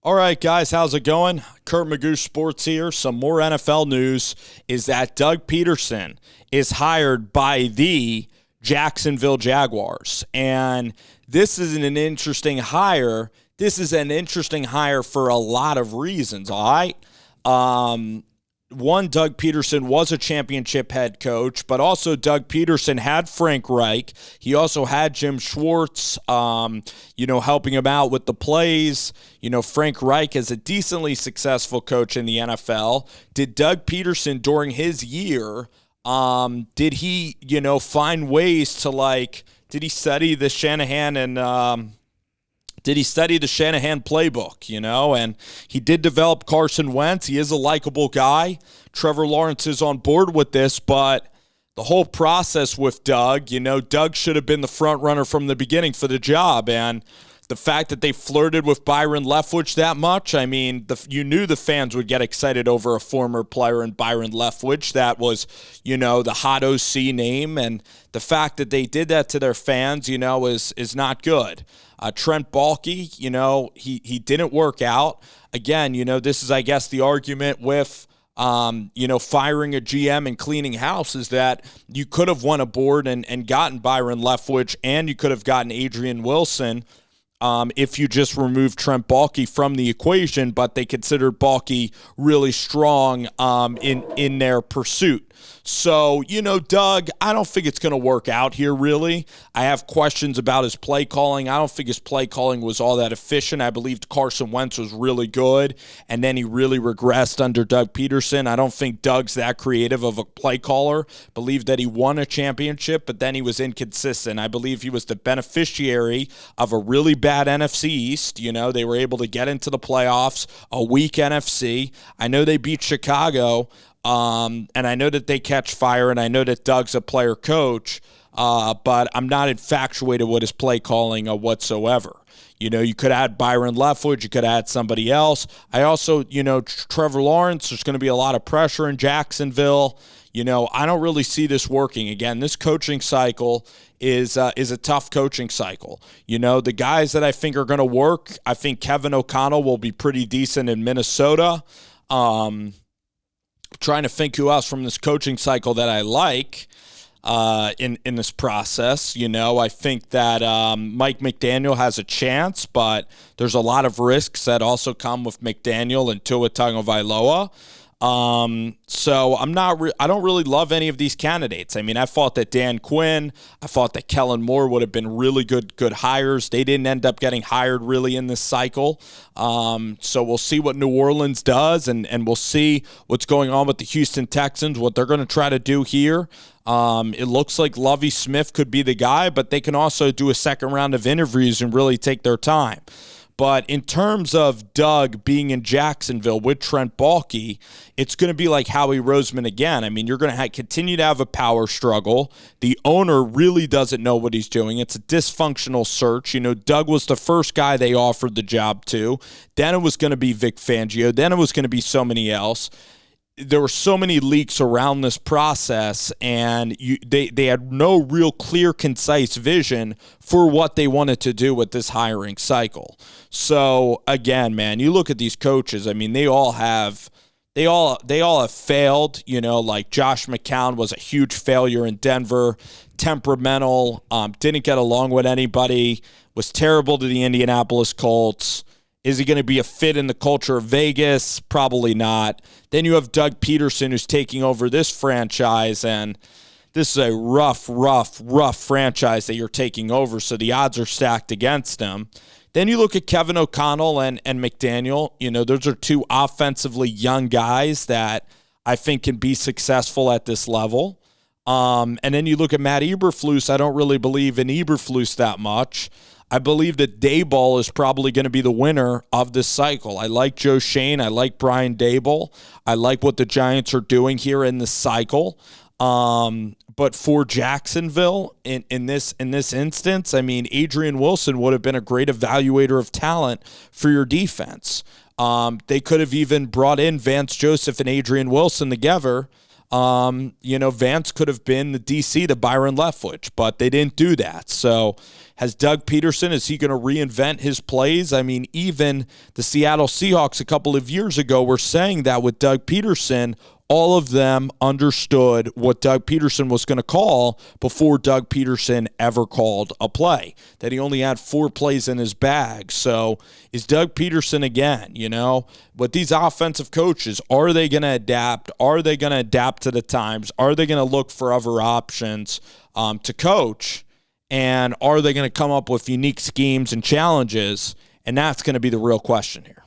All right, guys, how's it going? Kurt Magoo Sports here. Some more NFL news is that Doug Pederson is hired by the Jacksonville Jaguars. And this is an interesting hire. This is an interesting hire for a lot of reasons, all right? One, Doug Pederson was a championship head coach, but also Doug Pederson had Frank Reich. He also had Jim Schwartz, helping him out with the plays. Frank Reich is a decently successful coach in the NFL. Did Doug Pederson during his year, did he, find ways to did he study the Shanahan and did he study the Shanahan playbook, and he did develop Carson Wentz. He is a likable guy. Trevor Lawrence is on board with this, but the whole process with Doug, Doug should have been the front runner from the beginning for the job. And the fact that they flirted with Byron Leftwich that much, you knew the fans would get excited over a former player in Byron Leftwich. That was, the hot OC name. And the fact that they did that to their fans, is not good. Trent Baalke, he didn't work out. Again, this is, I guess, the argument with, firing a GM and cleaning house is that you could have won a board and gotten Byron Leftwich, and you could have gotten Adrian Wilson if you just removed Trent Baalke from the equation, but they considered Baalke really strong in their pursuit. So, Doug, I don't think it's going to work out here, really. I have questions about his play calling. I don't think his play calling was all that efficient. I believed Carson Wentz was really good, and then he really regressed under Doug Pederson. I don't think Doug's that creative of a play caller. Believe that he won a championship, but then he was inconsistent. I believe he was the beneficiary of a really bad NFC East. They were able to get into the playoffs, a weak NFC. I know they beat Chicago, and I know that they catch fire, and I know that Doug's a player coach, but I'm not infatuated with his play calling whatsoever. You could add Byron Leftwich, you could add somebody else. I also, Trevor Lawrence, there's going to be a lot of pressure in Jacksonville. I don't really see this working. Again, this coaching cycle is a tough coaching cycle. The guys that I think are going to work, I think Kevin O'Connell will be pretty decent in Minnesota. Trying to think who else from this coaching cycle that I like in this process. I think that Mike McDaniel has a chance, but there's a lot of risks that also come with McDaniel and Tua Tagovailoa. So I don't really love any of these candidates. I thought that Dan Quinn, I thought that Kellen Moore would have been really good hires. They didn't end up getting hired really in this cycle. So we'll see what New Orleans does, and we'll see what's going on with the Houston Texans, what they're going to try to do here. It looks like Lovie Smith could be the guy, but they can also do a second round of interviews and really take their time. But in terms of Doug being in Jacksonville with Trent Baalke, it's going to be like Howie Roseman again. You're going to continue to have a power struggle. The owner really doesn't know what he's doing. It's a dysfunctional search. Doug was the first guy they offered the job to. Then it was going to be Vic Fangio. Then it was going to be so many else. There were so many leaks around this process, and they had no real clear, concise vision for what they wanted to do with this hiring cycle. So again, man, you look at these coaches. They all have failed. Like Josh McCown was a huge failure in Denver, temperamental, didn't get along with anybody, was terrible to the Indianapolis Colts. Is he going to be a fit in the culture of Vegas? Probably not. Then you have Doug Pederson, who's taking over this franchise, and this is a rough franchise that you're taking over, so the odds are stacked against him. Then you look at Kevin O'Connell and McDaniel. Those are two offensively young guys that I think can be successful at this level. And then you look at Matt Eberflus. I don't really believe in Eberflus that much. I believe that Daboll is probably going to be the winner of this cycle. I like Joe Shane. I like Brian Daboll. I like what the Giants are doing here in this cycle. But for Jacksonville, in this instance, Adrian Wilson would have been a great evaluator of talent for your defense. They could have even brought in Vance Joseph and Adrian Wilson together. Vance could have been the DC to Byron Leftwich, but they didn't do that. So Has Doug Pederson, is he going to reinvent his plays? I mean, even the Seattle Seahawks a couple of years ago were saying that with Doug Pederson, all of them understood what Doug Pederson was going to call before Doug Pederson ever called a play, that he only had 4 plays in his bag. So is Doug Pederson again, but these offensive coaches, are they going to adapt? Are they going to adapt to the times? Are they going to look for other options to coach? And are they going to come up with unique schemes and challenges? And that's going to be the real question here.